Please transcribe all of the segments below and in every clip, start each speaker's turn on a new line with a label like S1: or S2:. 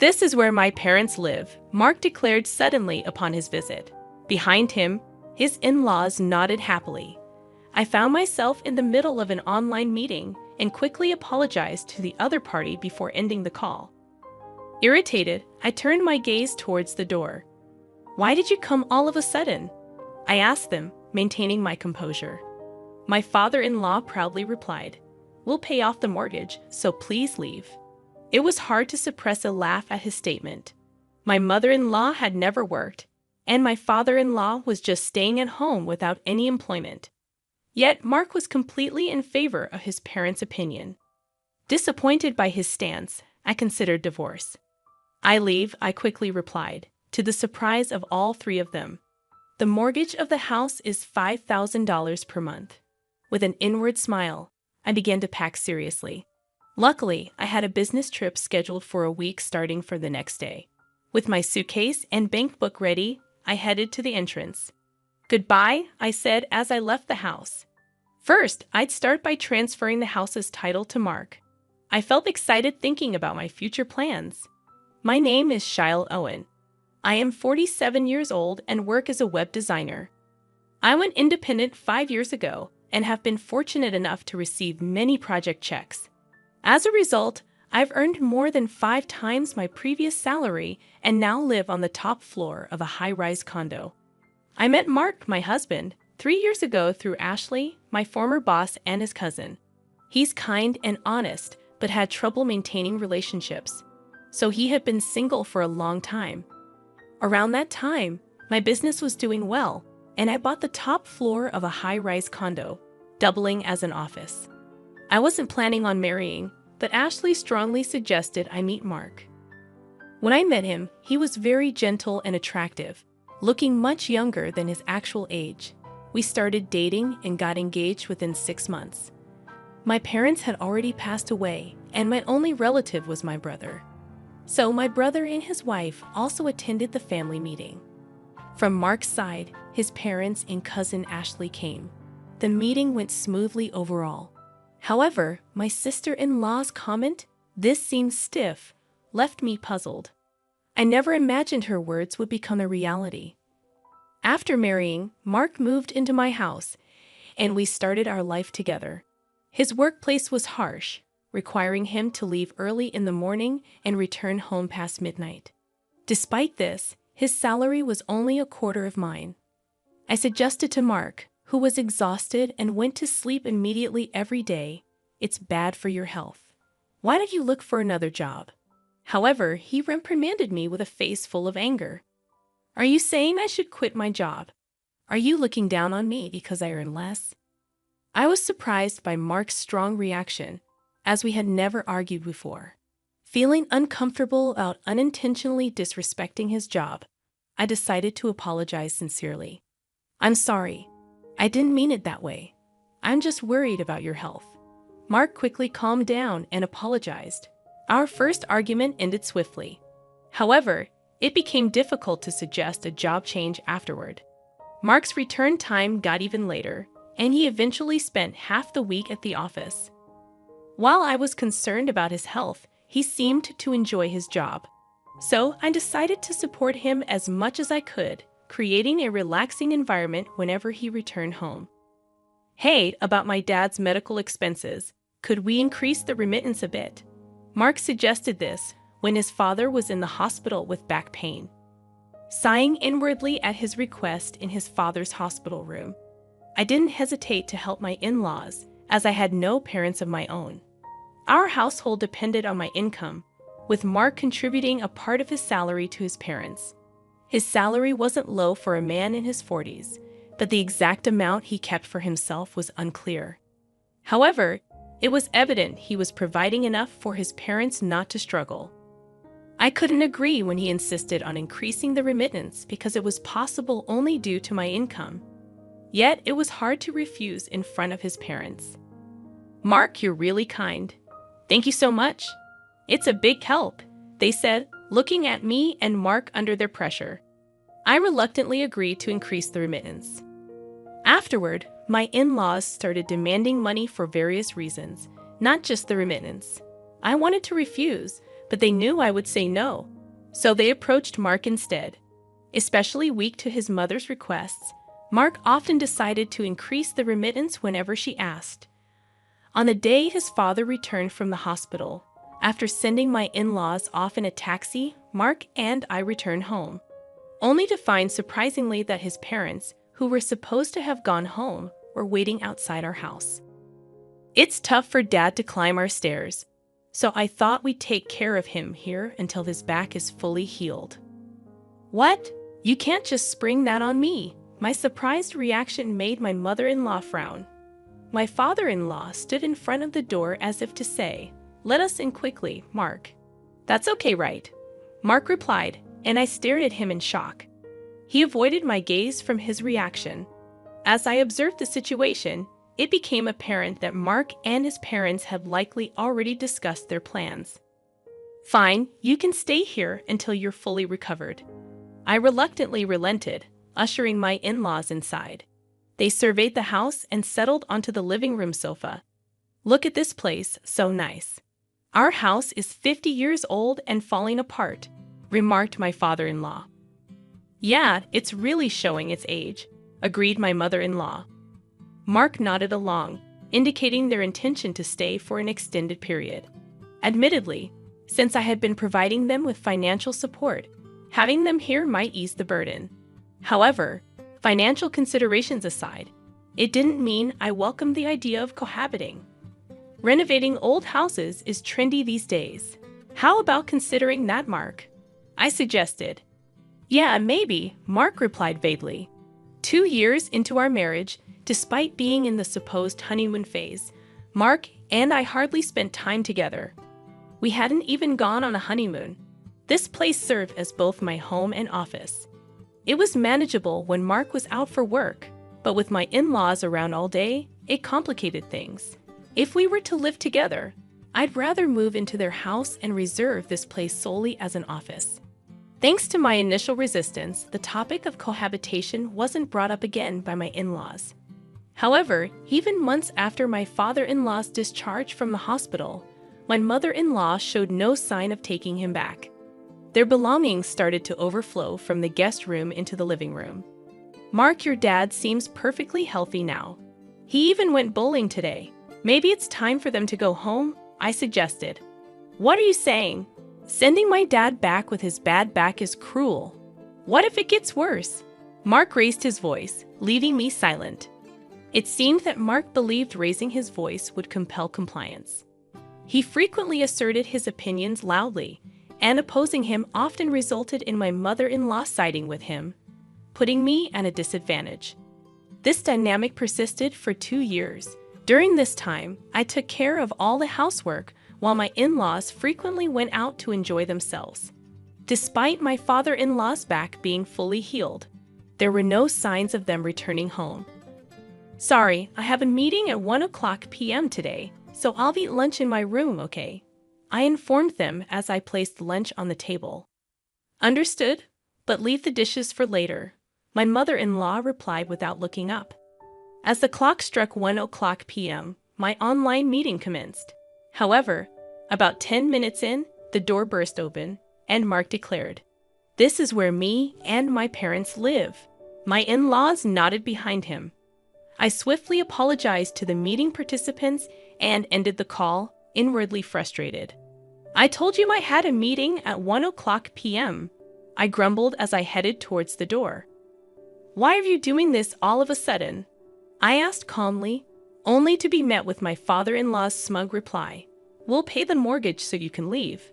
S1: This is where my parents live, Mark declared suddenly upon his visit. Behind him, his in-laws nodded happily. I found myself in the middle of an online meeting and quickly apologized to the other party before ending the call. Irritated, I turned my gaze towards the door. "Why did you come all of a sudden?" I asked them, maintaining my composure. My father-in-law proudly replied, "We'll pay off the mortgage, so please leave." It was hard to suppress a laugh at his statement. My mother-in-law had never worked, and my father-in-law was just staying at home without any employment. Yet Mark was completely in favor of his parents' opinion. Disappointed by his stance, I considered divorce. "I leave," I quickly replied, to the surprise of all three of them. "The mortgage of the house is $5,000 per month." With an inward smile, I began to pack seriously. Luckily, I had a business trip scheduled for a week starting for the next day. With my suitcase and bank book ready, I headed to the entrance. "Goodbye," I said as I left the house. First, I'd start by transferring the house's title to Mark. I felt excited thinking about my future plans. My name is Shyle Owen. I am 47 years old and work as a web designer. I went independent 5 years ago and have been fortunate enough to receive many project checks. As a result, I've earned more than 5 times my previous salary and now live on the top floor of a high-rise condo. I met Mark, my husband, 3 years ago through Ashley, my former boss and his cousin. He's kind and honest, but had trouble maintaining relationships, so he had been single for a long time. Around that time, my business was doing well, and I bought the top floor of a high-rise condo, doubling as an office. I wasn't planning on marrying, but Ashley strongly suggested I meet Mark. When I met him, he was very gentle and attractive, looking much younger than his actual age. We started dating and got engaged within 6 months. My parents had already passed away, and my only relative was my brother. So my brother and his wife also attended the family meeting. From Mark's side, his parents and cousin Ashley came. The meeting went smoothly overall. However, my sister-in-law's comment, "This seems stiff," left me puzzled. I never imagined her words would become a reality. After marrying, Mark moved into my house, and we started our life together. His workplace was harsh, requiring him to leave early in the morning and return home past midnight. Despite this, his salary was only a quarter of mine. I suggested to Mark, who was exhausted and went to sleep immediately every day, "It's bad for your health. Why don't you look for another job?" However, he reprimanded me with a face full of anger. "Are you saying I should quit my job? Are you looking down on me because I earn less?" I was surprised by Mark's strong reaction, as we had never argued before. Feeling uncomfortable about unintentionally disrespecting his job, I decided to apologize sincerely. "I'm sorry. I didn't mean it that way. I'm just worried about your health." Mark quickly calmed down and apologized. Our first argument ended swiftly. However, it became difficult to suggest a job change afterward. Mark's return time got even later, and he eventually spent half the week at the office. While I was concerned about his health, he seemed to enjoy his job. So I decided to support him as much as I could, creating a relaxing environment whenever he returned home. "Hey, about my dad's medical expenses, could we increase the remittance a bit?" Mark suggested this when his father was in the hospital with back pain. Sighing inwardly at his request in his father's hospital room, I didn't hesitate to help my in-laws, as I had no parents of my own. Our household depended on my income, with Mark contributing a part of his salary to his parents. His salary wasn't low for a man in his 40s, but the exact amount he kept for himself was unclear. However, it was evident he was providing enough for his parents not to struggle. I couldn't agree when he insisted on increasing the remittance because it was possible only due to my income. Yet it was hard to refuse in front of his parents. "Mark, you're really kind. Thank you so much. It's a big help," they said, looking at me and Mark under their pressure. I reluctantly agreed to increase the remittance. Afterward, my in-laws started demanding money for various reasons, not just the remittance. I wanted to refuse, but they knew I would say no. So they approached Mark instead. Especially weak to his mother's requests, Mark often decided to increase the remittance whenever she asked. On the day his father returned from the hospital, after sending my in-laws off in a taxi, Mark and I returned home, only to find surprisingly that his parents, who were supposed to have gone home, were waiting outside our house. It's tough for Dad to climb our stairs, so I thought we'd take care of him here until his back is fully healed. What? You can't just spring that on me. My surprised reaction made my mother-in-law frown. My father-in-law stood in front of the door as if to say, "Let us in quickly, Mark." "That's okay, right?" Mark replied, and I stared at him in shock. He avoided my gaze from his reaction. As I observed the situation, it became apparent that Mark and his parents had likely already discussed their plans. "Fine, you can stay here until you're fully recovered." I reluctantly relented, ushering my in-laws inside. They surveyed the house and settled onto the living room sofa. "Look at this place, so nice. Our house is 50 years old and falling apart," remarked my father-in-law. "Yeah, it's really showing its age," agreed my mother-in-law. Mark nodded along, indicating their intention to stay for an extended period. Admittedly, since I had been providing them with financial support, having them here might ease the burden. However, financial considerations aside, it didn't mean I welcomed the idea of cohabiting. Renovating old houses is trendy these days. How about considering that, Mark? I suggested. "Yeah, maybe," Mark replied vaguely. 2 years into our marriage, despite being in the supposed honeymoon phase, Mark and I hardly spent time together. We hadn't even gone on a honeymoon. This place served as both my home and office. It was manageable when Mark was out for work, but with my in-laws around all day, it complicated things. If we were to live together, I'd rather move into their house and reserve this place solely as an office. Thanks to my initial resistance, the topic of cohabitation wasn't brought up again by my in-laws. However, even months after my father-in-law's discharge from the hospital, my mother-in-law showed no sign of taking him back. Their belongings started to overflow from the guest room into the living room. "Mark, your dad seems perfectly healthy now. He even went bowling today. Maybe it's time for them to go home," I suggested. "What are you saying? Sending my dad back with his bad back is cruel. What if it gets worse?" Mark raised his voice, leaving me silent. It seemed that Mark believed raising his voice would compel compliance. He frequently asserted his opinions loudly, and opposing him often resulted in my mother-in-law siding with him, putting me at a disadvantage. This dynamic persisted for 2 years. During this time, I took care of all the housework, while my in-laws frequently went out to enjoy themselves. Despite my father-in-law's back being fully healed, there were no signs of them returning home. "Sorry, I have a meeting at 1:00 p.m. today, so I'll eat lunch in my room, okay?" I informed them as I placed lunch on the table. "Understood, but leave the dishes for later," my mother-in-law replied without looking up. As the clock struck 1:00 p.m., my online meeting commenced. However, about 10 minutes in, the door burst open, and Mark declared, "This is where me and my parents live." My in-laws nodded behind him. I swiftly apologized to the meeting participants and ended the call, inwardly frustrated. "I told you I had a meeting at 1:00 p.m., I grumbled as I headed towards the door. "Why are you doing this all of a sudden?" I asked calmly, only to be met with my father-in-law's smug reply, "We'll pay the mortgage so you can leave."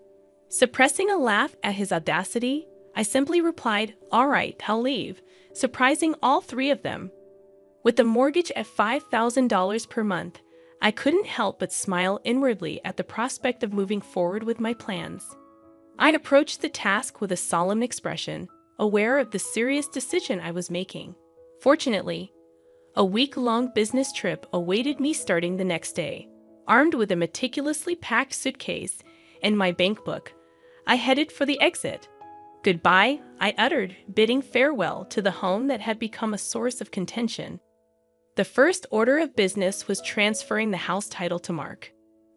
S1: Suppressing a laugh at his audacity, I simply replied, "All right, I'll leave," surprising all 3 of them. With the mortgage at $5,000 per month, I couldn't help but smile inwardly at the prospect of moving forward with my plans. I approached the task with a solemn expression, aware of the serious decision I was making. Fortunately, a week-long business trip awaited me starting the next day. Armed with a meticulously packed suitcase and my bank book, I headed for the exit. "Goodbye," I uttered, bidding farewell to the home that had become a source of contention. The first order of business was transferring the house title to Mark.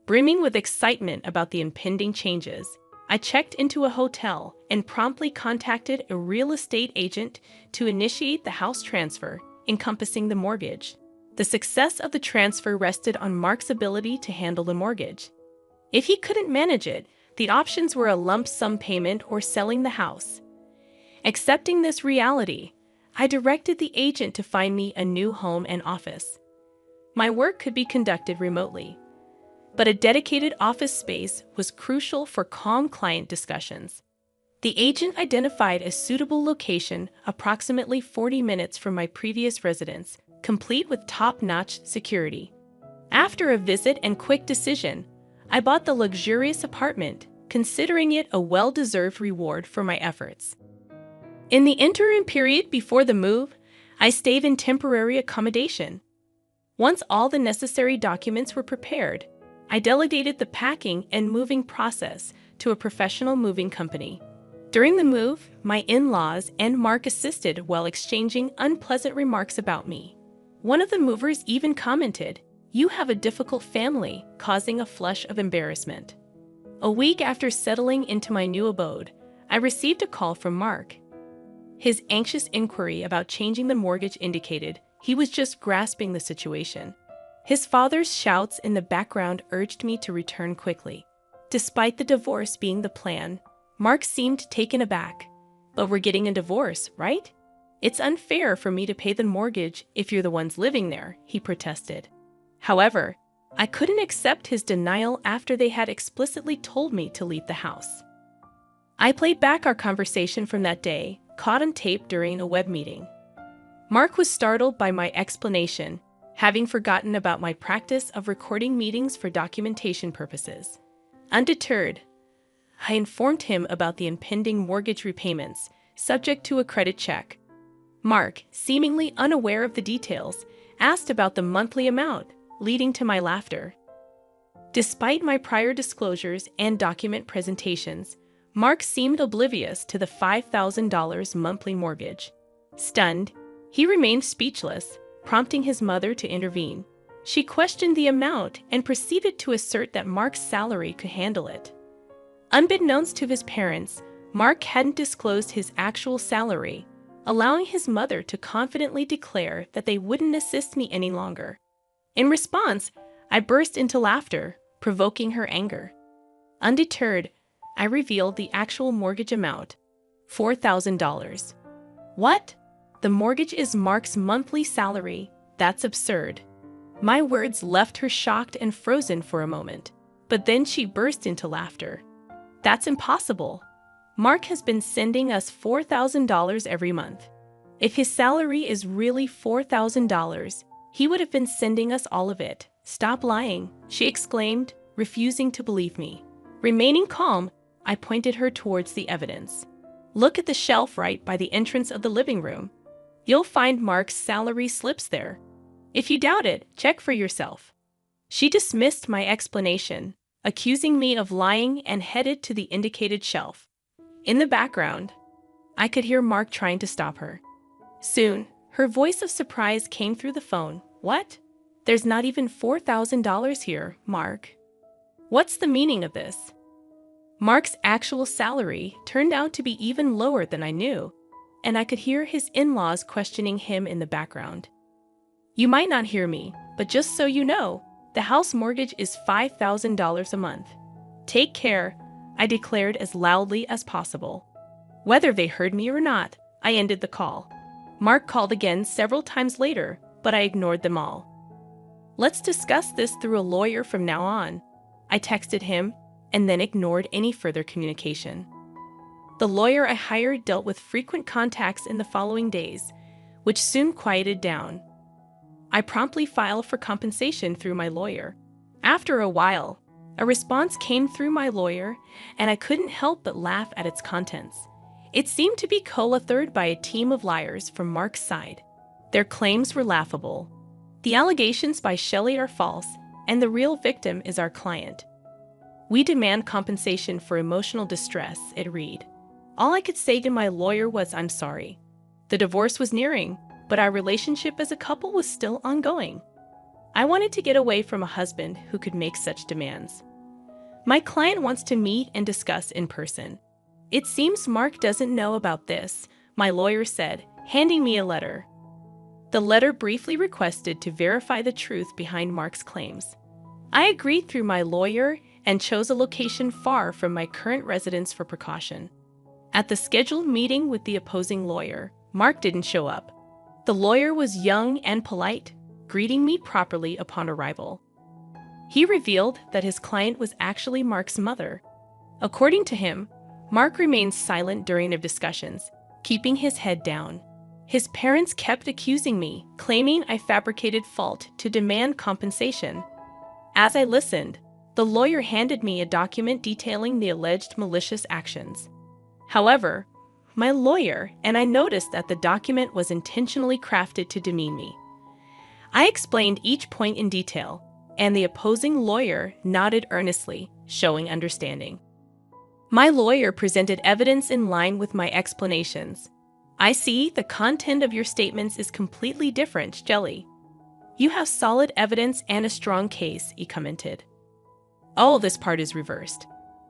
S1: Brimming with excitement about the impending changes, I checked into a hotel and promptly contacted a real estate agent to initiate the house transfer encompassing the mortgage. The success of the transfer rested on Mark's ability to handle the mortgage. If he couldn't manage it, the options were a lump sum payment or selling the house. Accepting this reality, I directed the agent to find me a new home and office. My work could be conducted remotely, but a dedicated office space was crucial for calm client discussions. The agent identified a suitable location approximately 40 minutes from my previous residence, complete with top-notch security. After a visit and quick decision, I bought the luxurious apartment, considering it a well-deserved reward for my efforts. In the interim period before the move, I stayed in temporary accommodation. Once all the necessary documents were prepared, I delegated the packing and moving process to a professional moving company. During the move, my in-laws and Mark assisted while exchanging unpleasant remarks about me. One of the movers even commented, "You have a difficult family," causing a flush of embarrassment. A week after settling into my new abode, I received a call from Mark. His anxious inquiry about changing the mortgage indicated he was just grasping the situation. His father's shouts in the background urged me to return quickly. Despite the divorce being the plan, Mark seemed taken aback. "But we're getting a divorce, right? It's unfair for me to pay the mortgage if you're the ones living there," he protested. However, I couldn't accept his denial after they had explicitly told me to leave the house. I played back our conversation from that day, caught on tape during a web meeting. Mark was startled by my explanation, having forgotten about my practice of recording meetings for documentation purposes. Undeterred, I informed him about the impending mortgage repayments, subject to a credit check. Mark, seemingly unaware of the details, asked about the monthly amount, leading to my laughter. Despite my prior disclosures and document presentations, Mark seemed oblivious to the $5,000 monthly mortgage. Stunned, he remained speechless, prompting his mother to intervene. She questioned the amount and proceeded to assert that Mark's salary could handle it. Unbeknownst to his parents, Mark hadn't disclosed his actual salary, allowing his mother to confidently declare that they wouldn't assist me any longer. In response, I burst into laughter, provoking her anger. Undeterred, I revealed the actual mortgage amount, $4,000. "What? The mortgage is Mark's monthly salary. That's absurd." My words left her shocked and frozen for a moment, but then she burst into laughter. "That's impossible. Mark has been sending us $4,000 every month. If his salary is really $4,000, he would have been sending us all of it. Stop lying," she exclaimed, refusing to believe me. Remaining calm, I pointed her towards the evidence. "Look at the shelf right by the entrance of the living room. You'll find Mark's salary slips there. If you doubt it, check for yourself." She dismissed my explanation, accusing me of lying, and headed to the indicated shelf. In the background, I could hear Mark trying to stop her. Soon, her voice of surprise came through the phone. "What? There's not even $4,000 here, Mark. What's the meaning of this?" Mark's actual salary turned out to be even lower than I knew, and I could hear his in-laws questioning him in the background. "You might not hear me, but just so you know, the house mortgage is $5,000 a month. Take care," I declared as loudly as possible. Whether they heard me or not, I ended the call. Mark called again several times later, but I ignored them all. "Let's discuss this through a lawyer from now on," I texted him, and then ignored any further communication. The lawyer I hired dealt with frequent contacts in the following days, which soon quieted down. I promptly filed for compensation through my lawyer. After a while, a response came through my lawyer, and I couldn't help but laugh at its contents. It seemed to be co-authored by a team of liars from Mark's side. Their claims were laughable. "The allegations by Shelley are false, and the real victim is our client. We demand compensation for emotional distress," it read. All I could say to my lawyer was, "I'm sorry." The divorce was nearing, but our relationship as a couple was still ongoing. I wanted to get away from a husband who could make such demands. My client wants to meet and discuss in person. It seems Mark doesn't know about this, my lawyer said, handing me a letter. The letter briefly requested to verify the truth behind Mark's claims. I agreed through my lawyer and chose a location far from my current residence for precaution. At the scheduled meeting with the opposing lawyer, Mark didn't show up. The lawyer was young and polite, greeting me properly upon arrival. He revealed that his client was actually Mark's mother. According to him, Mark remained silent during their discussions, keeping his head down. His parents kept accusing me, claiming I fabricated fault to demand compensation. As I listened, the lawyer handed me a document detailing the alleged malicious actions. However, my lawyer and I noticed that the document was intentionally crafted to demean me. I explained each point in detail, and the opposing lawyer nodded earnestly, showing understanding. My lawyer presented evidence in line with my explanations. I see the content of your statements is completely different, Jelly. You have solid evidence and a strong case, he commented. Oh, this part is reversed.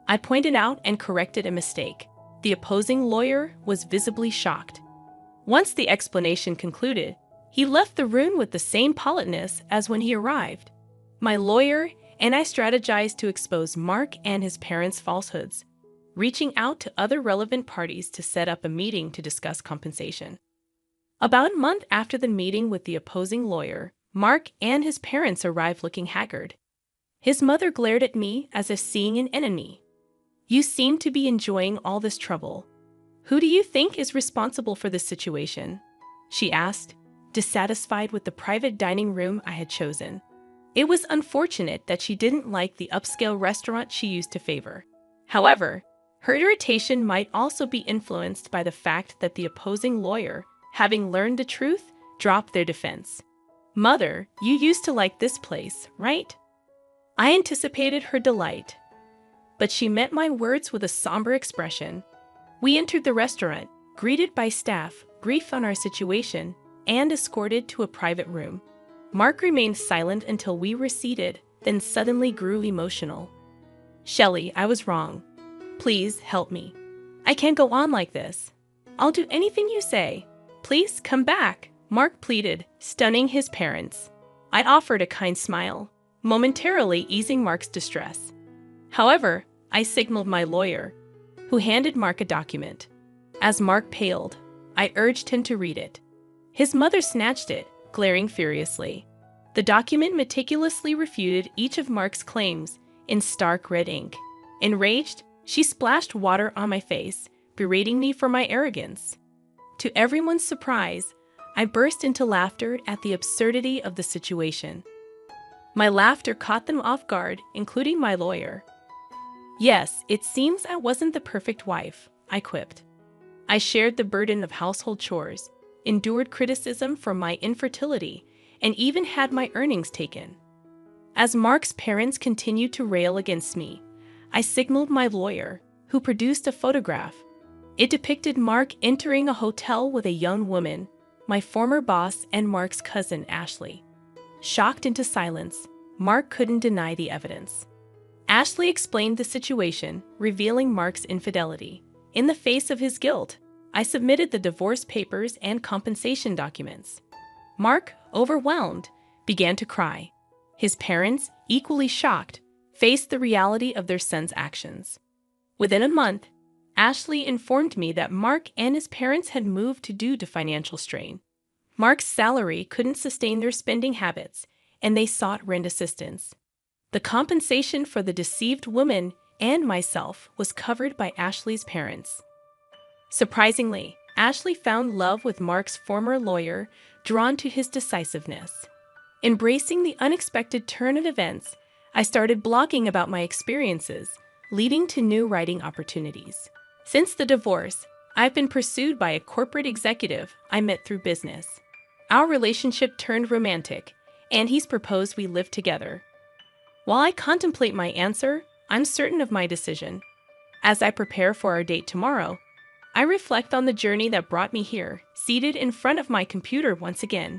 S1: I pointed out and corrected a mistake. The opposing lawyer was visibly shocked. Once the explanation concluded, he left the room with the same politeness as when he arrived. My lawyer and I strategized to expose Mark and his parents' falsehoods, reaching out to other relevant parties to set up a meeting to discuss compensation. About a month after the meeting with the opposing lawyer, Mark and his parents arrived looking haggard. His mother glared at me as if seeing an enemy. You seem to be enjoying all this trouble. Who do you think is responsible for this situation? She asked, dissatisfied with the private dining room I had chosen. It was unfortunate that she didn't like the upscale restaurant she used to favor. However, her irritation might also be influenced by the fact that the opposing lawyer, having learned the truth, dropped their defense. Mother, you used to like this place, right? I anticipated her delight, but she met my words with a somber expression. We entered the restaurant, greeted by staff, briefed on our situation, and escorted to a private room. Mark remained silent until we were seated, then suddenly grew emotional. Shelley, I was wrong. Please help me. I can't go on like this. I'll do anything you say. Please come back, Mark pleaded, stunning his parents. I offered a kind smile, momentarily easing Mark's distress. However, I signaled my lawyer, who handed Mark a document. As Mark paled, I urged him to read it. His mother snatched it, glaring furiously. The document meticulously refuted each of Mark's claims in stark red ink. Enraged, she splashed water on my face, berating me for my arrogance. To everyone's surprise, I burst into laughter at the absurdity of the situation. My laughter caught them off guard, including my lawyer. Yes, it seems I wasn't the perfect wife, I quipped. I shared the burden of household chores, endured criticism for my infertility, and even had my earnings taken. As Mark's parents continued to rail against me, I signaled my lawyer, who produced a photograph. It depicted Mark entering a hotel with a young woman, my former boss and Mark's cousin Ashley. Shocked into silence, Mark couldn't deny the evidence. Ashley explained the situation, revealing Mark's infidelity. In the face of his guilt, I submitted the divorce papers and compensation documents. Mark, overwhelmed, began to cry. His parents, equally shocked, faced the reality of their son's actions. Within a month, Ashley informed me that Mark and his parents had moved due to financial strain. Mark's salary couldn't sustain their spending habits, and they sought rent assistance. The compensation for the deceived woman and myself was covered by Ashley's parents. Surprisingly, Ashley found love with Mark's former lawyer, drawn to his decisiveness. Embracing the unexpected turn of events, I started blogging about my experiences, leading to new writing opportunities. Since the divorce, I've been pursued by a corporate executive I met through business. Our relationship turned romantic, and he's proposed we live together. While I contemplate my answer, I'm certain of my decision. As I prepare for our date tomorrow, I reflect on the journey that brought me here, seated in front of my computer once again.